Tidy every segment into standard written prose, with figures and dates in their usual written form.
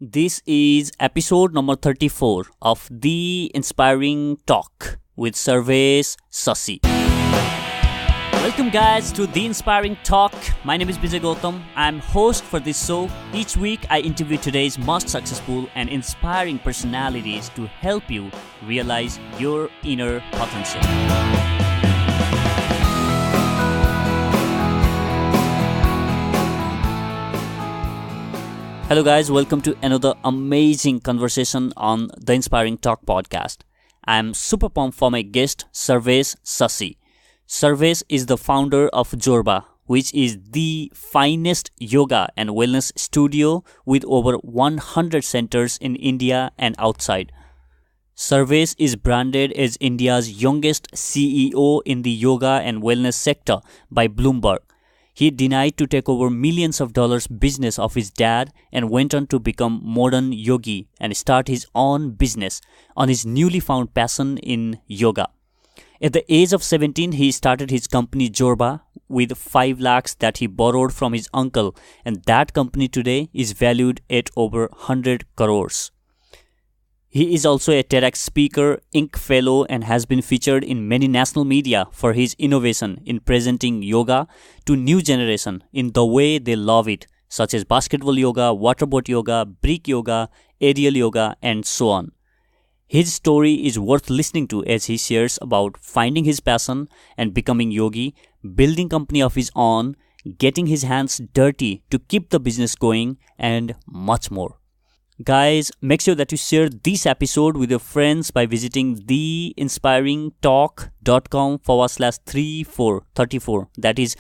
This is episode number 34 of The Inspiring Talk with Sarvesh Sashi. Welcome guys to The Inspiring Talk. My name is Vijay Gautam. I'm host for this show. Each week I interview today's most successful and inspiring personalities to help you realize your inner potential. Hello guys, welcome to another amazing conversation on the Inspiring Talk podcast. I'm super pumped for my guest, Sarvesh Sashi. Sarvesh is the founder of Zorba, which is the finest yoga and wellness studio with over 100 centers in India and outside. Sarvesh is branded as India's youngest CEO in the yoga and wellness sector by Bloomberg. He denied to take over millions of dollars business of his dad and went on to become modern yogi and start his own business on his newly found passion in yoga. At the age of 17, he started his company Zorba with 5 lakhs that he borrowed from his uncle, and that company today is valued at over 100 crores. He is also a TEDx Speaker, Inc. Fellow, and has been featured in many national media for his innovation in presenting yoga to new generation in the way they love it, such as basketball yoga, waterboard yoga, brick yoga, aerial yoga, and so on. His story is worth listening to as he shares about finding his passion and becoming yogi, building company of his own, getting his hands dirty to keep the business going, and much more. Guys, make sure that you share this episode with your friends by visiting theinspiringtalk.com/3434. That is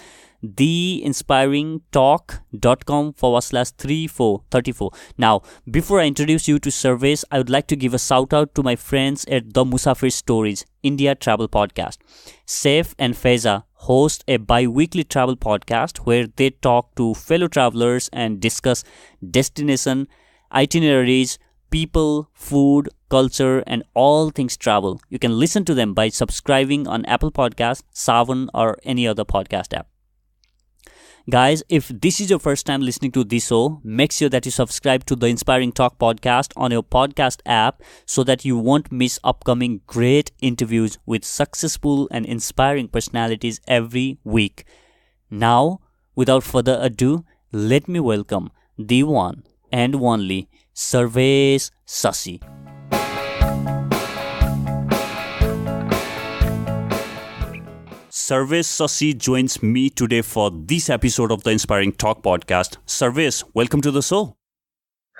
theinspiringtalk.com/3434. Now, before I introduce you to Sarvesh, I would like to give a shout out to my friends at the Musafir Stories India Travel Podcast. Saif and Faiza host a bi-weekly travel podcast where they talk to fellow travelers and discuss destination, itineraries, people, food, culture, and all things travel. You can listen to them by subscribing on Apple Podcasts, Savan, or any other podcast app. Guys, if this is your first time listening to this show, make sure that you subscribe to the Inspiring Talk podcast on your podcast app so that you won't miss upcoming great interviews with successful and inspiring personalities every week. Now, without further ado, let me welcome the one and only Sarvesh Sashi. Sarvesh Sashi joins me today for this episode of the Inspiring Talk podcast. Sarvesh, welcome to the show.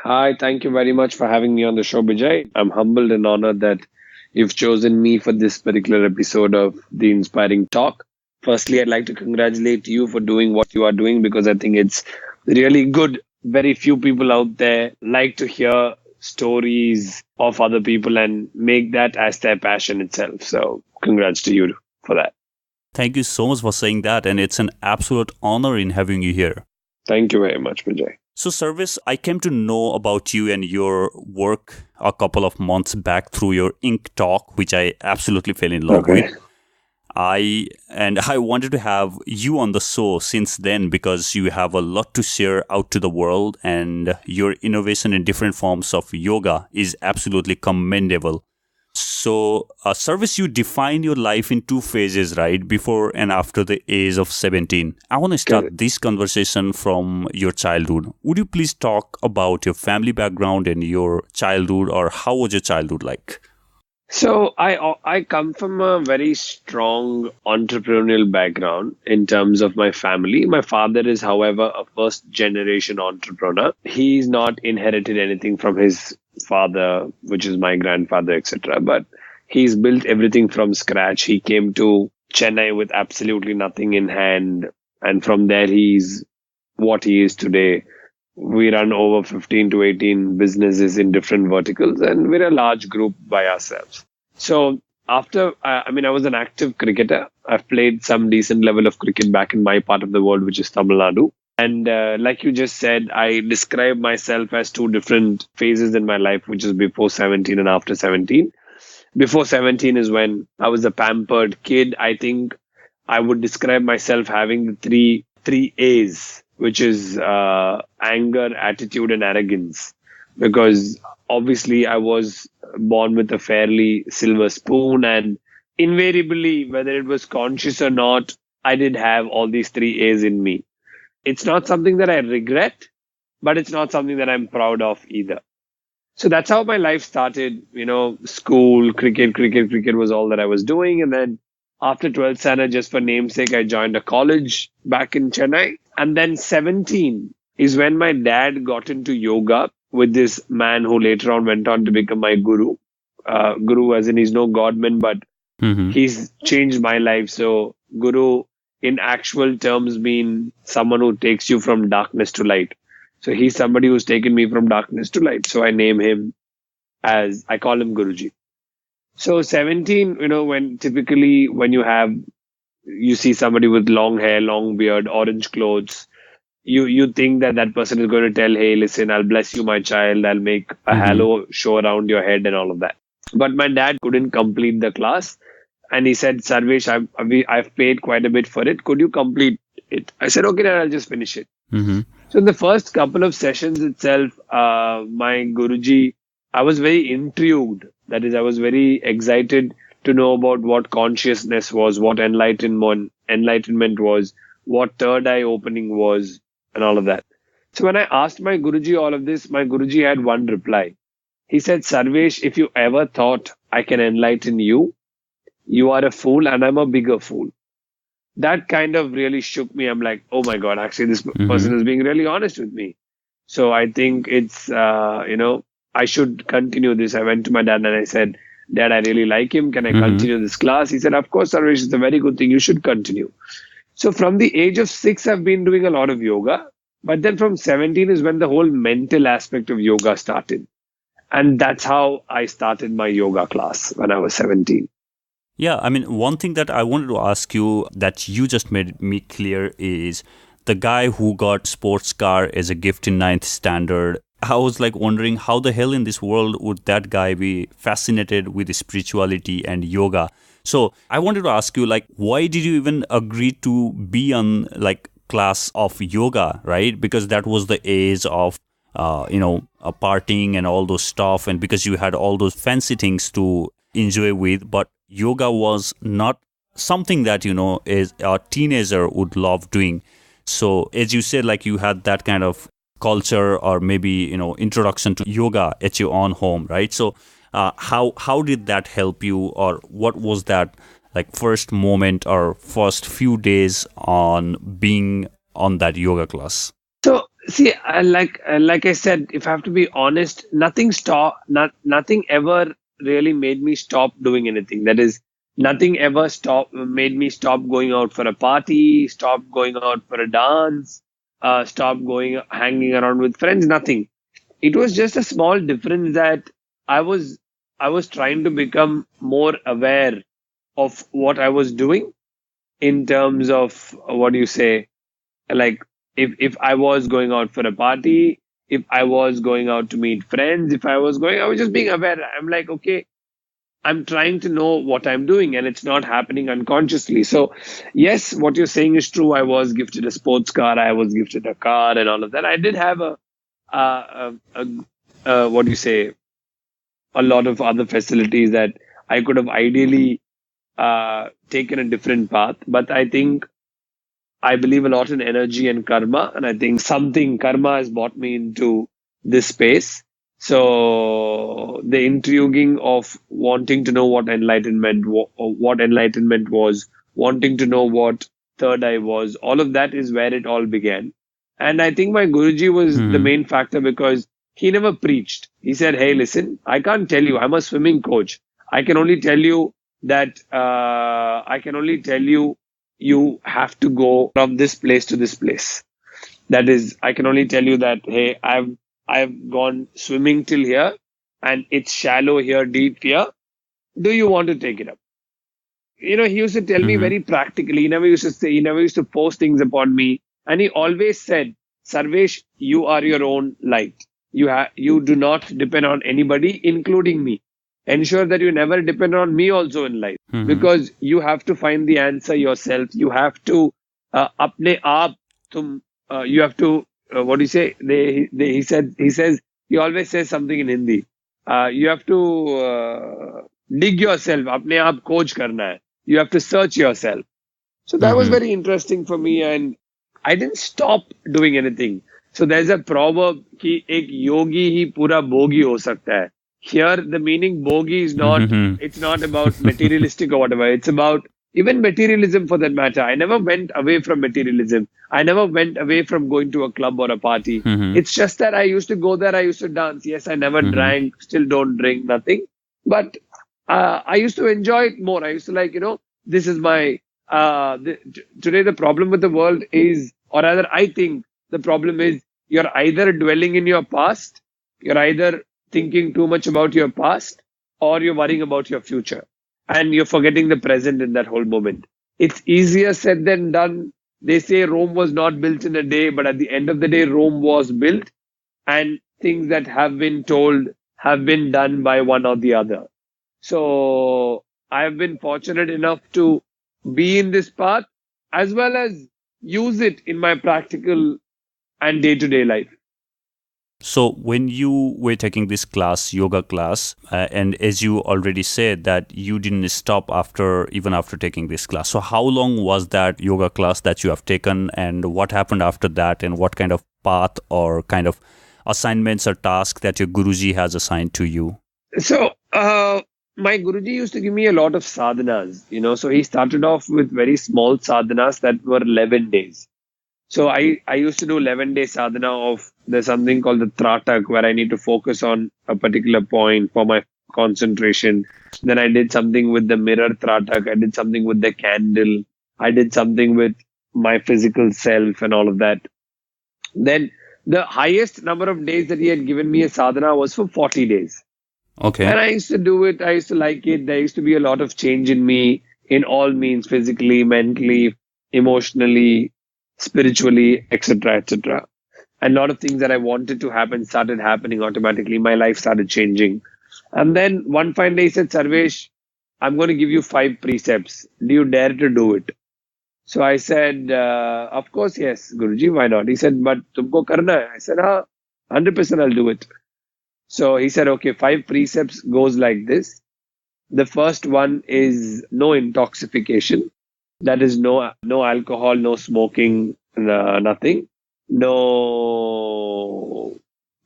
Hi, thank you very much for having me on the show, Vijay. I'm humbled and honored that you've chosen me for this particular episode of the Inspiring Talk. Firstly, I'd like to congratulate you for doing what you are doing because I think it's really good. Very few people out there like to hear stories of other people and make that as their passion itself. So congrats to you for that. Thank you so much for saying that, and it's an absolute honor in having you here. Thank you very much, Vijay. So Sarvesh, I came to know about you and your work a couple of months back through your Ink Talk, which I absolutely fell in love with. I wanted to have you on the show since then because you have a lot to share out to the world and your innovation in different forms of yoga is absolutely commendable. So, Sarvesh, you define your life in 2 phases, right? Before and after the age of 17. I want to start this conversation from your childhood. Would you please talk about your family background and your childhood, or how was your childhood like? So I come from a very strong entrepreneurial background in terms of my family. My father is, however, a first generation entrepreneur. He's not inherited anything from his father, which is my grandfather, etc. But he's built everything from scratch. He came to Chennai with absolutely nothing in hand. And from there, he's what he is today. We run over 15 to 18 businesses in different verticals, and we're a large group by ourselves. So after, I was an active cricketer. I've played some decent level of cricket back in my part of the world, which is Tamil Nadu. And like you just said, I describe myself as 2 different phases in my life, which is before 17 and after 17. Before 17 is when I was a pampered kid. I think I would describe myself having the three A's, which is anger, attitude, and arrogance. because obviously I was born with a fairly silver spoon, and invariably, whether it was conscious or not, I did have all these three A's in me. It's not something that I regret, but it's not something that I'm proud of either. So that's how my life started. School, cricket was all that I was doing. And then after 12th standard, just for namesake, I joined a college back in Chennai. And then 17 is when my dad got into yoga with this man who later on went on to become my guru. Guru, as in he's no godman, but he's changed my life. So guru, in actual terms, mean someone who takes you from darkness to light. So he's somebody who's taken me from darkness to light. So I name him I call him Guruji. So 17, when you see somebody with long hair, long beard, orange clothes, you think that person is going to tell, hey, listen, I'll bless you, my child. I'll make a halo show around your head and all of that. But my dad couldn't complete the class. And he said, Sarvesh, I've paid quite a bit for it. Could you complete it? I said, okay, then I'll just finish it. So in the first couple of sessions itself, my Guruji, I was very intrigued. That is, I was very excited to know about what consciousness was, what enlightenment was, what third eye opening was, and all of that. So when I asked my Guruji all of this, my Guruji had one reply. He said, Sarvesh, if you ever thought I can enlighten you, you are a fool and I'm a bigger fool. That kind of really shook me. I'm like, oh my God, actually this person is being really honest with me. So I think it's, I should continue this. I went to my dad and I said, Dad, I really like him. Can I continue this class? He said, of course, Sarvesh, it's a very good thing. You should continue. So from the age of 6, I've been doing a lot of yoga. But then from 17 is when the whole mental aspect of yoga started. And that's how I started my yoga class when I was 17. Yeah, I mean, one thing that I wanted to ask you that you just made me clear is the guy who got sports car as a gift in 9th standard. I was like wondering how the hell in this world would that guy be fascinated with spirituality and yoga? So I wanted to ask you, like, why did you even agree to be on like class of yoga, right? Because that was the age of, partying and all those stuff. And because you had all those fancy things to enjoy with, but yoga was not something that, is a teenager would love doing. So as you said, like you had that kind of culture or maybe, introduction to yoga at your own home, right? So how did that help you, or what was that like first moment or first few days on being on that yoga class? So see, like I said, if I have to be honest, nothing ever really made me stop doing anything. That is, nothing ever made me stop going out for a party, stop going out for a dance, stop hanging around with friends. Nothing. It was just a small difference that I was trying to become more aware of what I was doing in terms of like if I was going out for a party, if I was going out to meet friends, I was just being aware. I'm like, okay, I'm trying to know what I'm doing and it's not happening unconsciously. So yes, what you're saying is true. I was gifted a sports car. I was gifted a car and all of that. I did have a lot of other facilities that I could have ideally taken a different path. But I believe a lot in energy and karma. And I think karma has brought me into this space. So the intriguing of wanting to know what enlightenment was, wanting to know what third eye was, all of that is where it all began. And I think my Guruji was the main factor because he never preached. He said, hey, listen, I can't tell you. I'm a swimming coach. I can only tell you that you have to go from this place to this place. That is, I can only tell you that, hey, I've gone swimming till here and it's shallow here, deep here. Do you want to take it up? He used to tell me very practically. He never used to force things upon me. And he always said, Sarvesh, you are your own light. You do not depend on anybody, including me. Ensure that you never depend on me also in life, because you have to find the answer yourself. You have to apne aap you have to what do you say? He says he always says something in Hindi. You have to dig yourself. अपने आप खोज करना है. You have to search yourself. So that was very interesting for me, and I didn't stop doing anything. So there's a proverb कि एक योगी ही पूरा भोगी हो सकता है. Here the meaning bhogi is not, it's not about materialistic or whatever. It's about even materialism for that matter. I never went away from materialism. I never went away from going to a club or a party. It's just that I used to go there, I used to dance. Yes, I never drank, still don't drink, nothing. But I used to enjoy it more. I used to like, this is my, today the problem with the world is, or rather I think the problem is you're either dwelling in your past, you're either thinking too much about your past, or you're worrying about your future. And you're forgetting the present in that whole moment. It's easier said than done. They say Rome was not built in a day, but at the end of the day, Rome was built. And things that have been told have been done by one or the other. So I've been fortunate enough to be in this path as well as use it in my practical and day-to-day life. So when you were taking this class, yoga class, and as you already said that you didn't stop even after taking this class. So how long was that yoga class that you have taken, and what happened after that, and what kind of path or kind of assignments or tasks that your Guruji has assigned to you? So my Guruji used to give me a lot of sadhanas, so he started off with very small sadhanas that were 11 days. So I used to do 11-day sadhana of, there's something called the tratak where I need to focus on a particular point for my concentration. Then I did something with the mirror tratak. I did something with the candle. I did something with my physical self and all of that. Then the highest number of days that he had given me a sadhana was for 40 days. Okay. And I used to do it. I used to like it. There used to be a lot of change in me in all means, physically, mentally, emotionally, spiritually, etc., etc. And a lot of things that I wanted to happen started happening automatically. My life started changing. And then one fine day he said, Sarvesh, I'm going to give you 5 precepts. Do you dare to do it? So I said, of course, yes, Guruji, why not? He said, but tumko karna hai. I said, 100% I'll do it. So he said, okay, 5 precepts goes like this. The first one is no intoxication. That is no alcohol, no smoking, nothing, no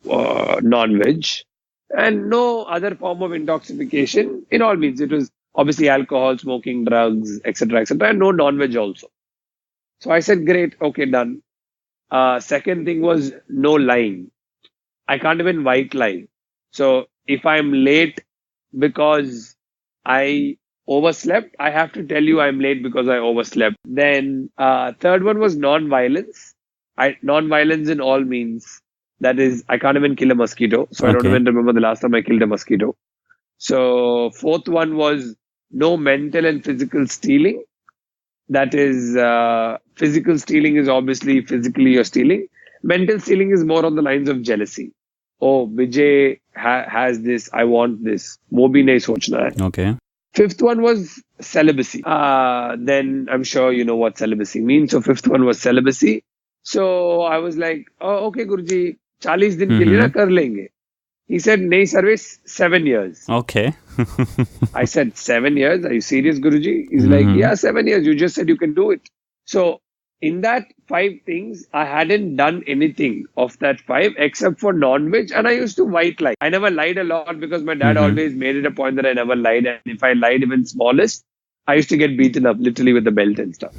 non-veg, and no other form of intoxication. In all means, it was obviously alcohol, smoking, drugs, etc., etc., and no non-veg also. So I said, great, okay, done. Second thing was no lying. I can't even white lie. So if I'm late because I overslept, I have to tell you I'm late because I overslept. Then third one was non-violence. Non-violence in all means. That is, I can't even kill a mosquito. So I don't even remember the last time I killed a mosquito. So fourth one was no mental and physical stealing. That is, physical stealing is obviously physically you're stealing. Mental stealing is more on the lines of jealousy. Oh, Vijay has this, I want this. वो भी नहीं सोचना है. Okay. Fifth one was celibacy. Then I'm sure you know what celibacy means. So fifth one was celibacy. So I was like, oh, okay, Guruji, 40 दिन के लिए ना कर लेंगे. He said, nahi, Sarvesh, 7 years. Okay. I said, 7 years? Are you serious, Guruji? He's like, yeah, 7 years. You just said you can do it. So in that 5 things, I hadn't done anything of that 5 except for non-veg, and I used to white lie. I never lied a lot because my dad always made it a point that I never lied, and if I lied even smallest, I used to get beaten up literally with the belt and stuff.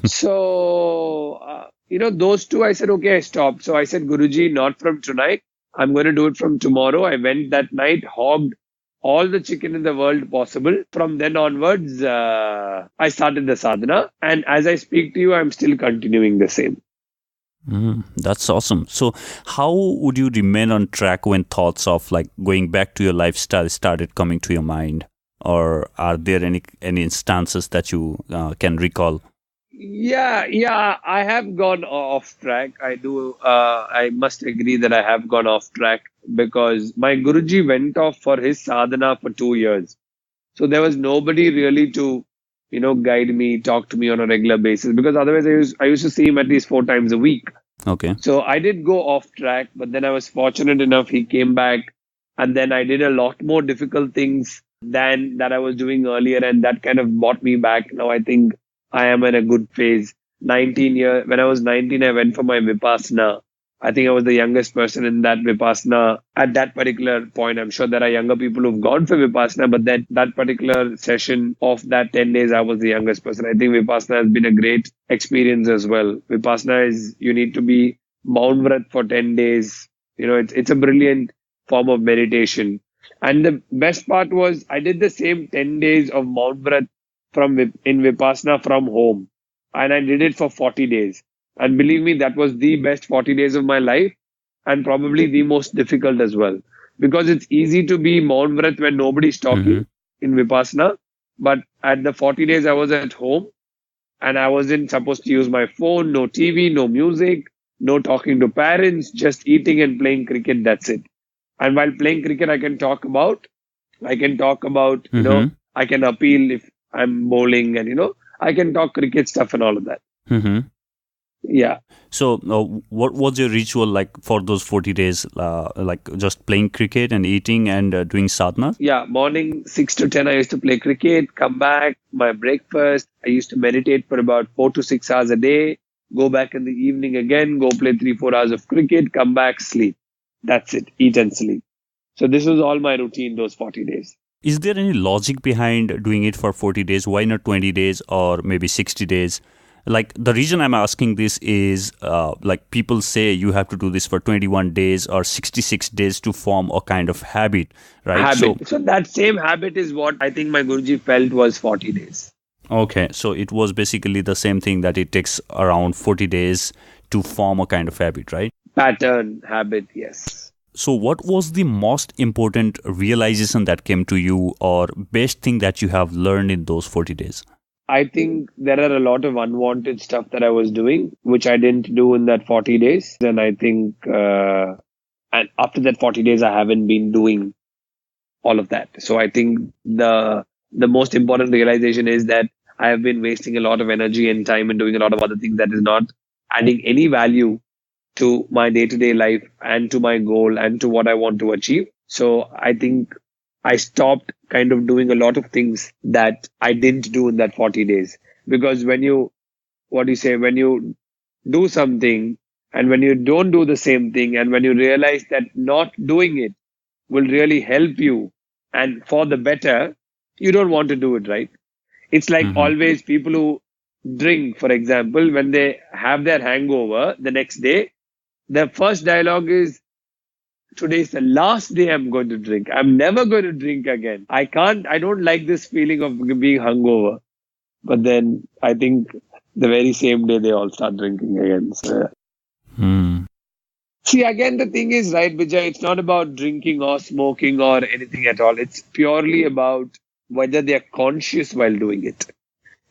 So, those 2, I said, okay, I stopped. So I said, Guruji, not from tonight. I'm going to do it from tomorrow. I went that night, hogged all the chicken in the world possible. From then onwards, I started the sadhana. And as I speak to you, I'm still continuing the same. That's awesome. So how would you remain on track when thoughts of like going back to your lifestyle started coming to your mind? Or are there any instances that you can recall? Yeah, I have gone off track. I do. I must agree that I have gone off track because my Guruji went off for his sadhana for 2 years. So there was nobody really to, guide me, talk to me on a regular basis because otherwise I used to see him at least 4 times a week. Okay. So I did go off track, but then I was fortunate enough he came back, and then I did a lot more difficult things than that I was doing earlier, and that kind of brought me back. Now I think I am in a good phase. 19 years when I was 19, I went for my Vipassana. I think I was the youngest person in that Vipassana at that particular point. I'm sure there are younger people who've gone for Vipassana, but that particular session of that 10 days, I was the youngest person. I think Vipassana has been a great experience as well. Vipassana is, you need to be maunbrat for 10 days. It's a brilliant form of meditation. And the best part was I did the same 10 days of maunbrat in Vipassana from home. And I did it for 40 days. And believe me, that was the best 40 days of my life and probably the most difficult as well. Because it's easy to be maunbrat when nobody's talking in Vipassana. But at the 40 days, I was at home and I wasn't supposed to use my phone, no TV, no music, no talking to parents, just eating and playing cricket. That's it. And while playing cricket, I can talk about, I can appeal if I'm bowling and, I can talk cricket stuff and all of that. Yeah. So, what was your ritual like for those 40 days? Like just playing cricket and eating and doing sadhanas? Yeah. Morning 6 to 10, I used to play cricket, come back, my breakfast. I used to meditate for about 4 to 6 hours a day, go back in the evening again, go play 3-4 hours of cricket, come back, sleep. That's it. Eat and sleep. So this was all my routine those 40 days. Is there any logic behind doing it for 40 days? Why not 20 days or maybe 60 days? Like the reason I'm asking this is like people say you have to do this for 21 days or 66 days to form a kind of habit, right? So that same habit is what I think my Guruji felt was 40 days. Okay. So it was basically the same thing that it takes around 40 days to form a kind of habit, right? Pattern, habit, yes. So what was the most important realization that came to you or best thing that you have learned in those 40 days? I think there are a lot of unwanted stuff that I was doing, which I didn't do in that 40 days. And I think, and after that 40 days, I haven't been doing all of that. So I think the most important realization is that I have been wasting a lot of energy and time and doing a lot of other things that is not adding any value to my day-to-day life and to my goal and to what I want to achieve. So I think I stopped kind of doing a lot of things that I didn't do in that 40 days. Because when you do something and when you don't do the same thing and when you realize that not doing it will really help you and for the better, you don't want to do it, right? It's like always people who drink, for example, when they have their hangover the next day, their first dialogue is, today is the last day I'm going to drink. I'm never going to drink again. I don't like this feeling of being hungover. But then I think the very same day they all start drinking again. So. See, again, the thing is, right, Vijay, it's not about drinking or smoking or anything at all. It's purely about whether they are conscious while doing it.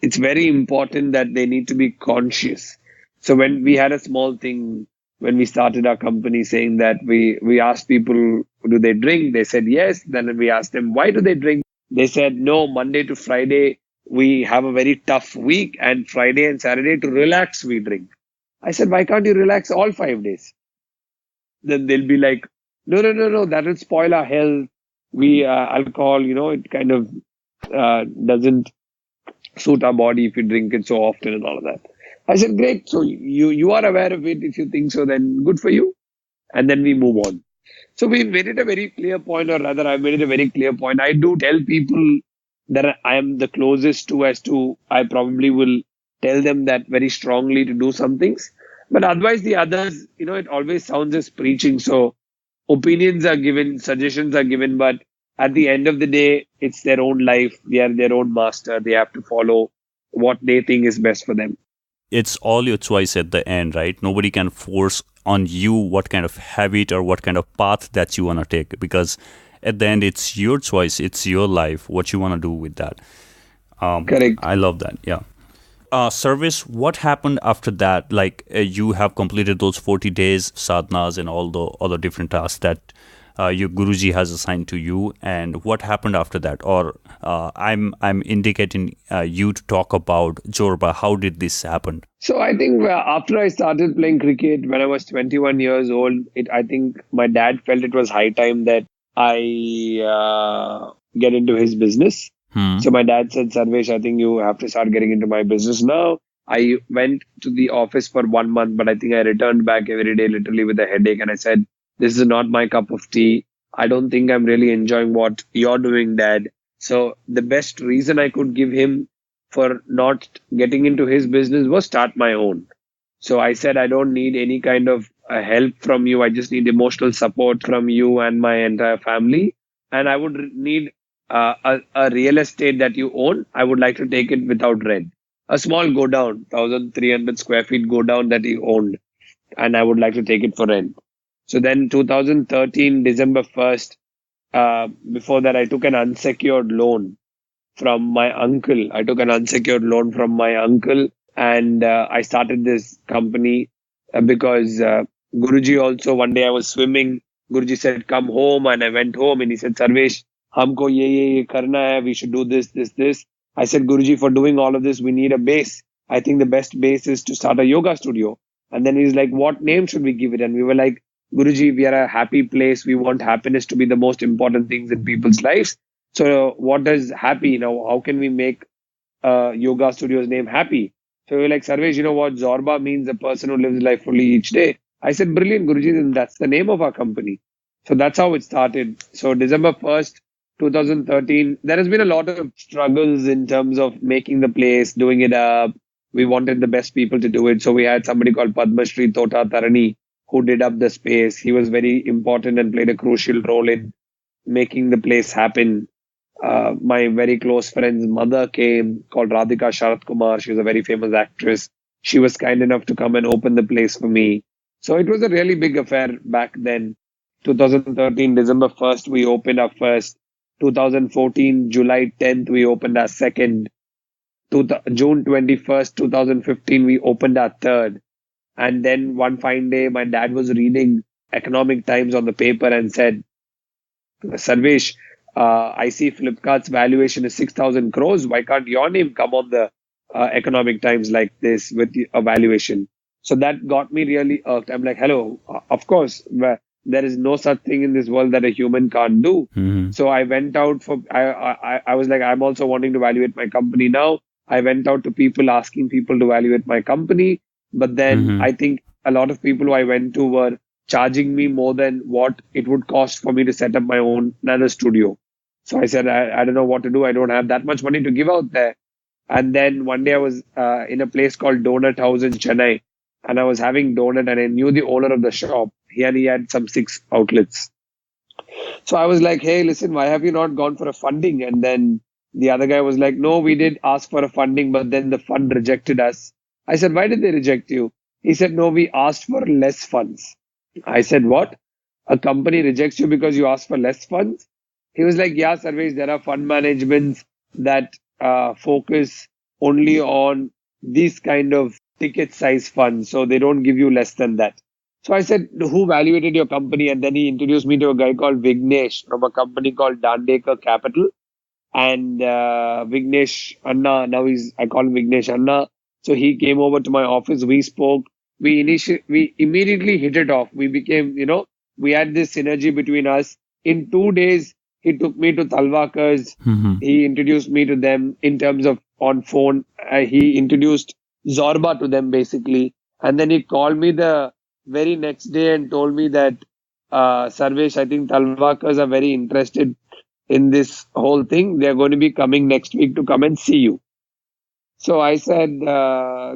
It's very important that they need to be conscious. So when we had a small thing, when we started our company saying that we asked people, do they drink? They said yes. Then we asked them, why do they drink? They said, no, Monday to Friday, we have a very tough week and Friday and Saturday to relax, we drink. I said, why can't you relax all 5 days? Then they'll be like, no, that will spoil our health. Alcohol, it kind of doesn't suit our body if you drink it so often and all of that. I said, great. So you are aware of it. If you think so, then good for you. And then we move on. So we made it a very clear point, or rather I made it a very clear point. I do tell people that I am the closest to as to I probably will tell them that very strongly to do some things. But otherwise the others, it always sounds as preaching. So opinions are given, suggestions are given, but at the end of the day, it's their own life. They are their own master. They have to follow what they think is best for them. It's all your choice at the end, right? Nobody can force on you what kind of habit or what kind of path that you want to take, because at the end, it's your choice. It's your life, what you want to do with that. Correct. I love that. Yeah. Sarvesh, what happened after that? Like you have completed those 40 days, sadhanas and all the other different tasks that your Guruji has assigned to you, and what happened after that? Or I'm indicating you to talk about Zorba. How did this happen? So I think after I started playing cricket when I was 21 years old, I think my dad felt it was high time that I get into his business. So my dad said, Sarvesh, I think you have to start getting into my business now. I went to the office for 1 month, but I think I returned back every day literally with a headache. And I said, this is not my cup of tea. I don't think I'm really enjoying what you're doing, Dad. So the best reason I could give him for not getting into his business was start my own. So I said, I don't need any kind of help from you. I just need emotional support from you and my entire family. And I would need a real estate that you own. I would like to take it without rent. A small go down, 1,300 square feet go down that he owned. And I would like to take it for rent. So then 2013, December 1st, before that, I took an unsecured loan from my uncle. I took an unsecured loan from my uncle and I started this company because Guruji also, one day I was swimming. Guruji said, come home. And I went home and he said, Sarvesh, humko ye karna hai. We should do this. I said, Guruji, for doing all of this, we need a base. I think the best base is to start a yoga studio. And then he's like, what name should we give it? And we were like, Guruji, we are a happy place. We want happiness to be the most important things in people's lives. So what does happy, how can we make yoga studio's name happy? So we're like, Sarvesh, you know what? Zorba means a person who lives life fully each day. I said, brilliant, Guruji, then that's the name of our company. So that's how it started. So December 1st, 2013, there has been a lot of struggles in terms of making the place, doing it up. We wanted the best people to do it. So we had somebody called Padma Shri Tota Tarani who did up the space. He was very important and played a crucial role in making the place happen. My very close friend's mother came, called Radhika Sharat Kumar. She was a very famous actress. She was kind enough to come and open the place for me. So it was a really big affair back then. 2013, December 1st, we opened our first. 2014, July 10th, we opened our second. June 21st, 2015, we opened our third. And then one fine day, my dad was reading Economic Times on the paper and said, Sarvesh, I see Flipkart's valuation is 6,000 crores. Why can't your name come on the Economic Times like this with a valuation? So that got me really irked. I'm like, hello, of course, there is no such thing in this world that a human can't do. So I went out I was like, I'm also wanting to evaluate my company now. I went out to people asking people to evaluate my company. But then I think a lot of people who I went to were charging me more than what it would cost for me to set up my own nano studio. So I said, I don't know what to do. I don't have that much money to give out there. And then one day I was in a place called Donut House in Chennai. And I was having donut and I knew the owner of the shop. He had some 6 outlets. So I was like, hey, listen, why have you not gone for a funding? And then the other guy was like, no, we did ask for a funding, but then the fund rejected us. I said, why did they reject you? He said, no, we asked for less funds. I said, what? A company rejects you because you asked for less funds? He was like, yeah, Sarvesh, there are fund managements that focus only on these kind of ticket size funds. So they don't give you less than that. So I said, who evaluated your company? And then he introduced me to a guy called Vignesh from a company called Dandekar Capital. And Vignesh Anna, I call him Vignesh Anna. So he came over to my office. We spoke. We immediately hit it off. We became, we had this synergy between us. In 2 days, he took me to Talwakar's. He introduced me to them in terms of on phone. He introduced Zorba to them basically. And then he called me the very next day and told me that, Sarvesh, I think Talwakars are very interested in this whole thing. They're going to be coming next week to come and see you. So I said,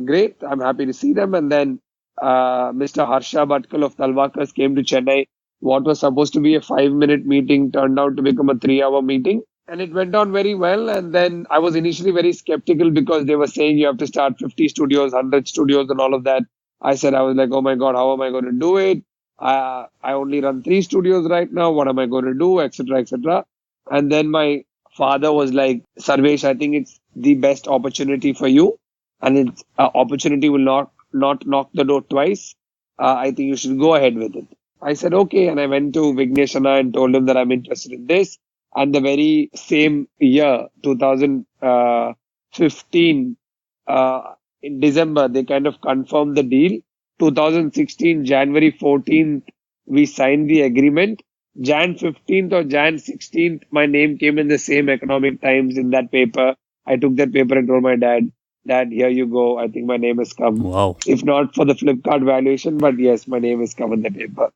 great, I'm happy to see them. And then Mr. Harsha Bhatkal of Talwakars came to Chennai. What was supposed to be a 5-minute meeting turned out to become a 3-hour meeting. And it went on very well. And then I was initially very skeptical because they were saying you have to start 50 studios, 100 studios and all of that. I was like, oh my God, how am I going to do it? I only run 3 studios right now. What am I going to do? Etc. Etc. And then my father was like, Sarvesh, I think it's the best opportunity for you. And it's opportunity will not knock the door twice. I think you should go ahead with it. I said, okay. And I went to Vigneshana and told him that I'm interested in this. And the very same year, 2015, in December, they kind of confirmed the deal. 2016, January 14th, we signed the agreement. Jan 15th or Jan 16th, my name came in the same Economic Times in that paper. I took that paper and told my dad, Dad, here you go. I think my name has come. Wow. If not for the Flipkart valuation, but yes, my name has come in the paper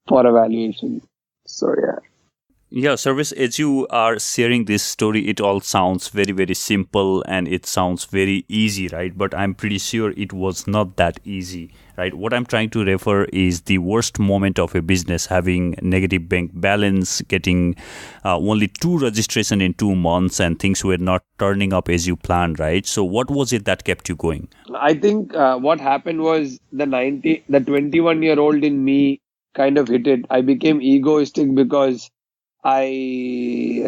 for evaluation. So yeah. Yeah, Service, as you are sharing this story, it all sounds very, very simple and it sounds very easy, right? But I'm pretty sure it was not that easy, right? What I'm trying to refer is the worst moment of a business, having negative bank balance, getting only 2 registration in 2 months, and things were not turning up as you planned, right? So what was it that kept you going? I think what happened was the 21-year-old in me kind of hit it. I became egoistic because in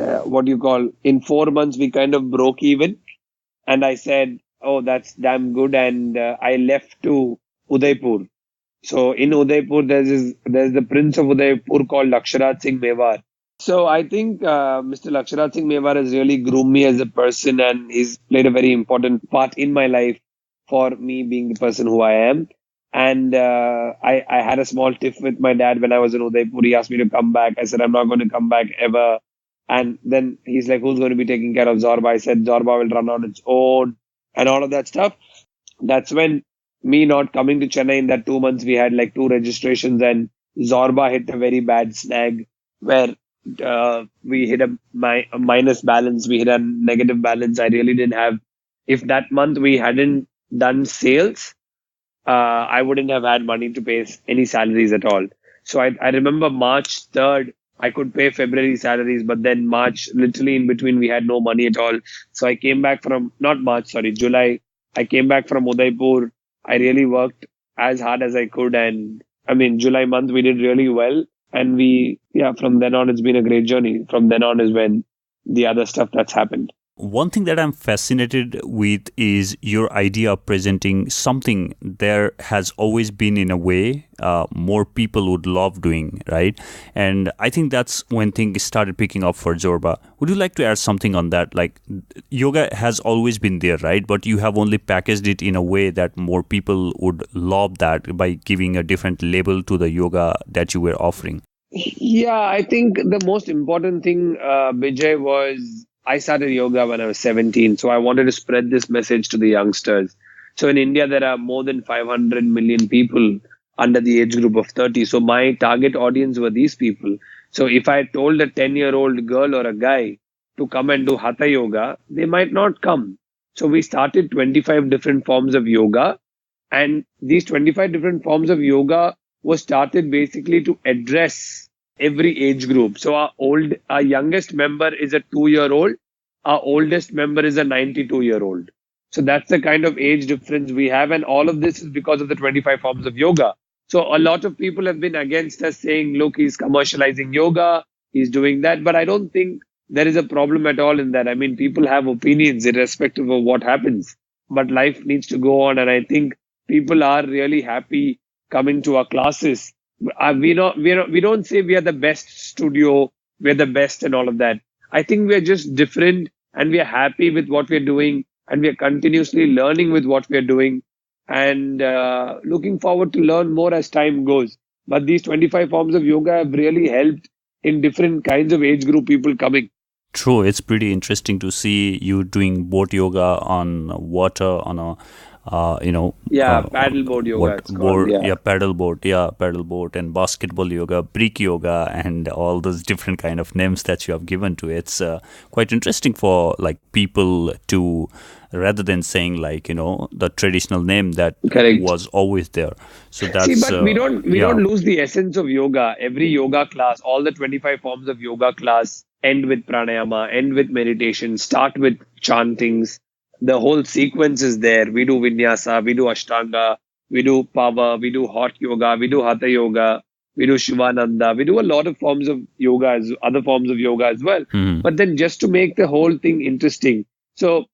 4 months, we kind of broke even. And I said, oh, that's damn good. And I left to Udaipur. So in Udaipur, there's the Prince of Udaipur called Laksharat Singh Mewar. So I think Mr. Laksharat Singh Mewar has really groomed me as a person, and he's played a very important part in my life for me being the person who I am. And I had a small tiff with my dad when I was in Udaipur. He asked me to come back. I said, I'm not going to come back ever. And then he's like, who's going to be taking care of Zorba? I said, Zorba will run on its own and all of that stuff. That's when me not coming to Chennai in that 2 months, we had like 2 registrations, and Zorba hit a very bad snag where we hit a minus balance. We hit a negative balance. I really didn't have, if that month we hadn't done sales, I wouldn't have had money to pay any salaries at all. So I remember March 3rd, I could pay February salaries, but then March, literally in between, we had no money at all. So I came back from, not March, sorry, July. I came back from Udaipur. I really worked as hard as I could. And I mean, July month, we did really well. And from then on, it's been a great journey. From then on is when the other stuff that's happened. One thing that I'm fascinated with is your idea of presenting something there has always been, in a way, more people would love doing, right? And I think that's when things started picking up for Zorba. Would you like to add something on that? Like, yoga has always been there, right? But you have only packaged it in a way that more people would love that by giving a different label to the yoga that you were offering. Yeah, I think the most important thing, Vijay, was I started yoga when I was 17. So I wanted to spread this message to the youngsters. So in India, there are more than 500 million people under the age group of 30. So my target audience were these people. So if I told a 10-year-old girl or a guy to come and do Hatha yoga, they might not come. So we started 25 different forms of yoga. And these 25 different forms of yoga was started basically to address every age group. So our youngest member is a 2-year-old. Our oldest member is a 92-year-old. So that's the kind of age difference we have. And all of this is because of the 25 forms of yoga. So a lot of people have been against us, saying, look, he's commercializing yoga, he's doing that. But I don't think there is a problem at all in that. I mean, people have opinions irrespective of what happens. But life needs to go on. And I think people are really happy coming to our classes. We don't say we are the best studio, we're the best and all of that. I think we're just different, and we are happy with what we're doing, and we are continuously learning with what we're doing, and looking forward to learn more as time goes. But these 25 forms of yoga have really helped in different kinds of age group people coming. True, it's pretty interesting to see you doing boat yoga on water, on a paddleboard yoga. Paddle boat, and basketball yoga, brick yoga, and all those different kind of names that you have given to it. It's quite interesting for like people to, rather than saying like the traditional name that Correct. was always there. So that's but we don't lose the essence of yoga. Every yoga class, all the 25 forms of yoga class end with pranayama, end with meditation, start with chantings. The whole sequence is there. We do vinyasa, we do ashtanga, we do power, we do hot yoga, we do hatha yoga, we do shivananda, we do a lot of forms of yoga, other forms of yoga as well. Mm-hmm. But then just to make the whole thing interesting. So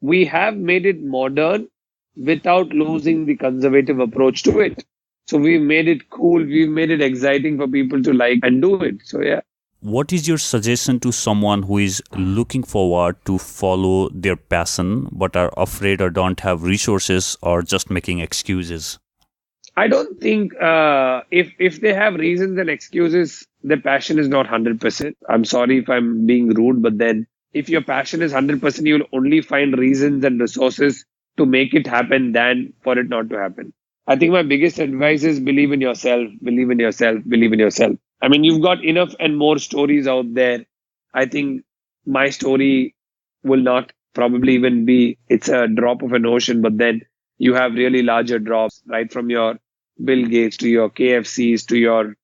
we have made it modern without losing the conservative approach to it. So we've made it cool. We've made it exciting for people to like and do it. So yeah. What is your suggestion to someone who is looking forward to follow their passion but are afraid or don't have resources or just making excuses? I don't think if they have reasons and excuses, their passion is not 100%. I'm sorry if I'm being rude, but then if your passion is 100%, you'll only find reasons and resources to make it happen than for it not to happen. I think my biggest advice is believe in yourself, believe in yourself, believe in yourself. I mean, you've got enough and more stories out there. I think my story will not probably even be, it's a drop of an ocean, but then you have really larger drops, right? From your Bill Gates to your KFCs to your,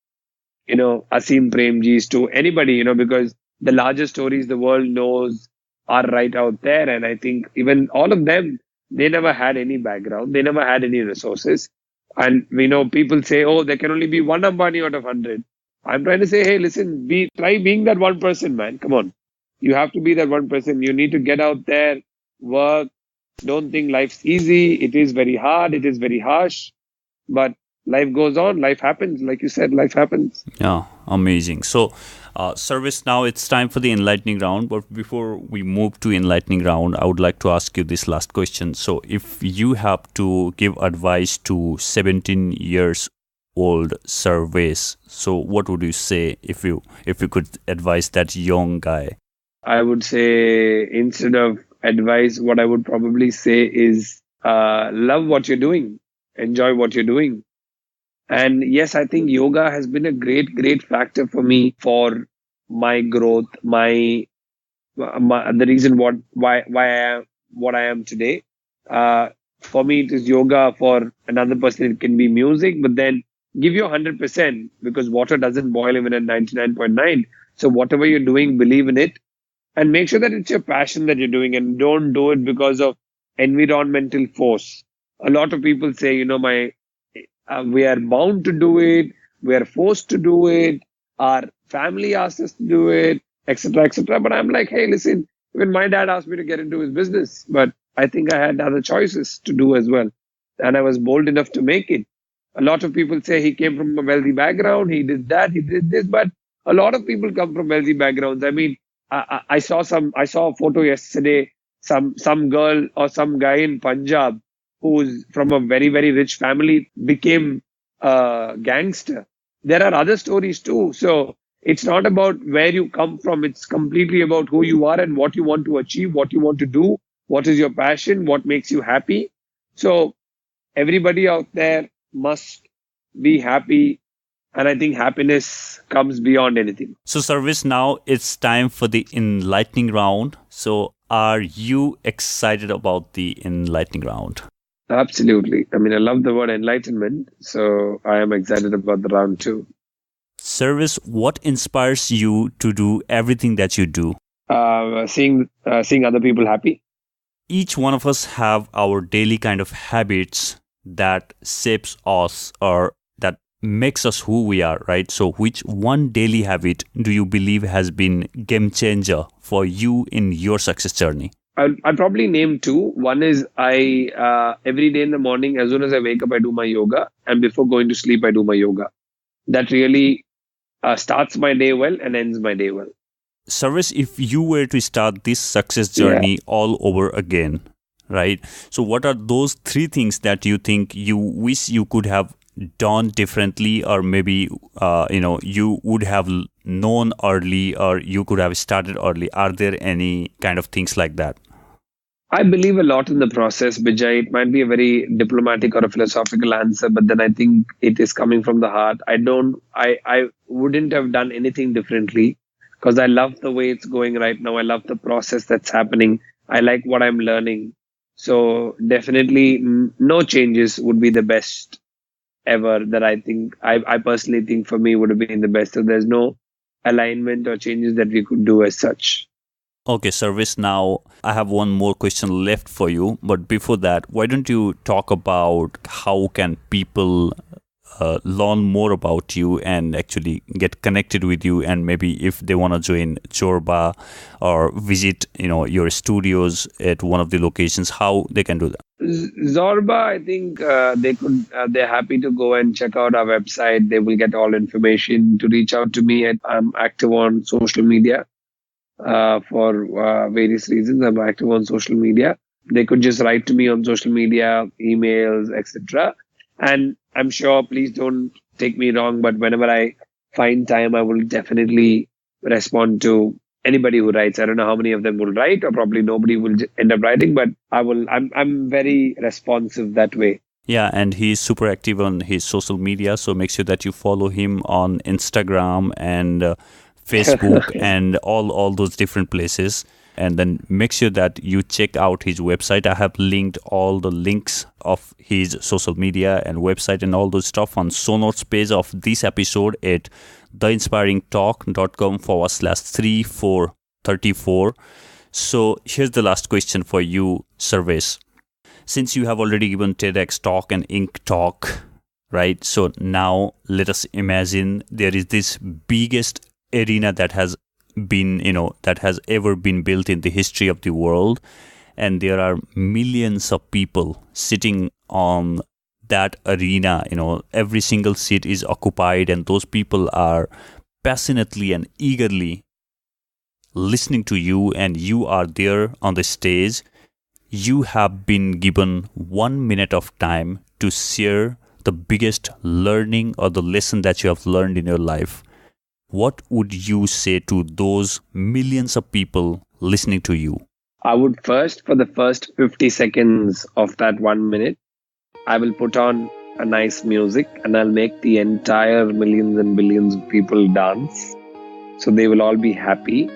Asim Premjis to anybody, because the larger stories the world knows are right out there. And I think even all of them, they never had any background. They never had any resources. And people say, oh, there can only be one Ambani out of 100. I'm trying to say, hey, listen, try being that one person, man. Come on. You have to be that one person. You need to get out there, work. Don't think life's easy. It is very hard. It is very harsh. But life goes on. Life happens. Like you said, life happens. Yeah, amazing. So, Sarvesh, now it's time for the enlightening round. But before we move to enlightening round, I would like to ask you this last question. So, if you have to give advice to 17 years old Sarvesh, so what would you say if you could advise that young guy? I would say instead of advice, what I would probably say is love what you're doing, enjoy what you're doing. And yes, I think yoga has been a great factor for me for my growth, the reason why I am what I am today. For me, it is yoga. For another person, it can be music. But then give your 100% because water doesn't boil even at 99.9. So whatever you're doing, believe in it. And make sure that it's your passion that you're doing and don't do it because of environmental force. A lot of people say, we are bound to do it, we are forced to do it, our family asks us to do it, etc., etc. But I'm like, hey, listen, even my dad asked me to get into his business, but I think I had other choices to do as well. And I was bold enough to make it. A lot of people say he came from a wealthy background, he did that, he did this, but a lot of people come from wealthy backgrounds. I mean, I saw a photo yesterday, some girl or some guy in Punjab who's from a very, very rich family became a gangster. There are other stories too. So it's not about where you come from. It's completely about who you are and what you want to achieve, what you want to do, what is your passion, what makes you happy. So everybody out there must be happy. And I think happiness comes beyond anything. So, Sarvesh, now it's time for the enlightening round. So, are you excited about the enlightening round? Absolutely. I mean, I love the word enlightenment. So, I am excited about the round too. Sarvesh, what inspires you to do everything that you do? Seeing other people happy. Each one of us have our daily kind of habits that shapes us or that makes us who we are, right? So which one daily habit do you believe has been game changer for you in your success journey? I'll probably name two. One is I every day in the morning, as soon as I wake up, I do my yoga. And before going to sleep, I do my yoga. That really starts my day well and ends my day well. Sarvesh, if you were to start this success journey all over again, right? So what are those three things that you think you wish you could have done differently, or maybe you would have known early, or you could have started early? Are there any kind of things like that? I believe a lot in the process, Bijay. It might be a very diplomatic or a philosophical answer, but then I think it is coming from the heart. I wouldn't have done anything differently because I love the way it's going right now. I love the process that's happening. I like what I'm learning. So definitely no changes would be the best ever that I personally think for me would have been the best. So there's no alignment or changes that we could do as such. Okay, Sarvesh, now I have one more question left for you. But before that, why don't you talk about how can people learn more about you and actually get connected with you, and maybe if they want to join Zorba or visit your studios at one of the locations, how they can do that? Zorba, I think they're happy to go and check out our website. They will get all information to reach out to me. I'm active on social media for various reasons. I'm active on social media. They could just write to me on social media, emails, etc. And I'm sure, please don't take me wrong, but whenever I find time, I will definitely respond to anybody who writes. I don't know how many of them will write, or probably nobody will end up writing, but I will. I'm very responsive that way. Yeah, and he's super active on his social media, so make sure that you follow him on Instagram and Facebook and all those different places. And then make sure that you check out his website. I have linked all the links of his social media and website and all those stuff on show notes page of this episode at theinspiringtalk.com/3434. So here's the last question for you, Sarvesh. Since you have already given TEDx talk and Inc. talk, right? So now let us imagine there is this biggest arena that has been, that has ever been built in the history of the world. And there are millions of people sitting on that arena. Every single seat is occupied, and those people are passionately and eagerly listening to you, and you are there on the stage. You have been given 1 minute of time to share the biggest learning or the lesson that you have learned in your life. What would you say to those millions of people listening to you? I would first, for the first 50 seconds of that 1 minute, I will put on a nice music and I'll make the entire millions and billions of people dance. So they will all be happy.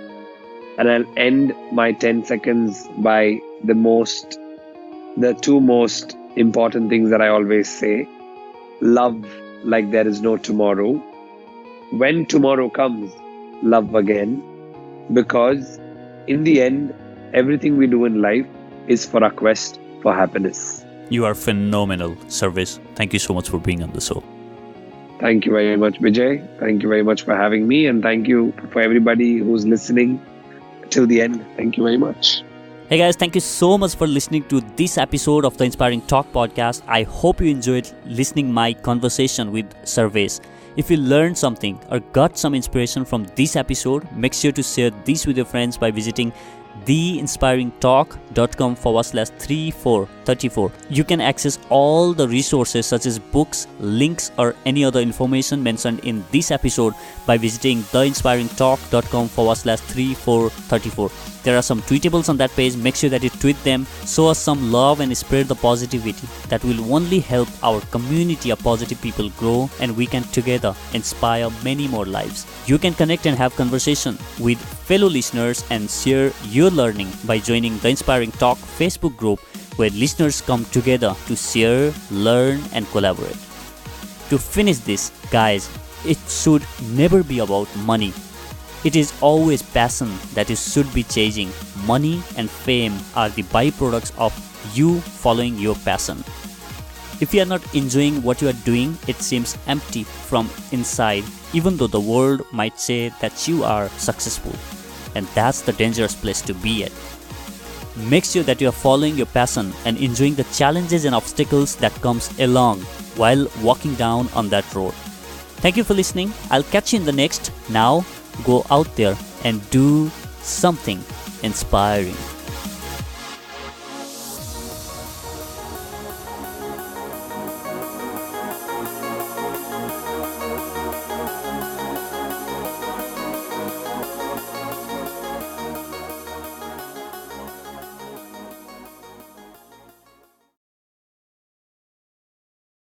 And I'll end my 10 seconds by the two most important things that I always say. Love like there is no tomorrow. When tomorrow comes, love again. Because in the end, everything we do in life is for our quest for happiness. You are phenomenal, Sarvesh. Thank you so much for being on the show. Thank you very much, Vijay. Thank you very much for having me. And thank you for everybody who's listening till the end. Thank you very much. Hey guys, thank you so much for listening to this episode of the Inspiring Talk podcast. I hope you enjoyed listening my conversation with Sarvesh. If you learned something or got some inspiration from this episode, make sure to share this with your friends by visiting theinspiringtalk.com/3434. You can access all the resources such as books, links, or any other information mentioned in this episode by visiting theinspiringtalk.com/3434. There are some tweetables on that page. Make sure that you tweet them, show us some love, and spread the positivity. That will only help our community of positive people grow, and we can together inspire many more lives. You can connect and have conversation with fellow listeners and share your learning by joining the Inspiring Talk Facebook group, where listeners come together to share, learn, and collaborate. To finish this, guys, it should never be about money. It is always passion that you should be chasing. Money and fame are the byproducts of you following your passion. If you are not enjoying what you are doing, it seems empty from inside, even though the world might say that you are successful. And that's the dangerous place to be at. Make sure that you are following your passion and enjoying the challenges and obstacles that comes along while walking down on that road. Thank you for listening. I'll catch you in the next. Now, go out there and do something inspiring.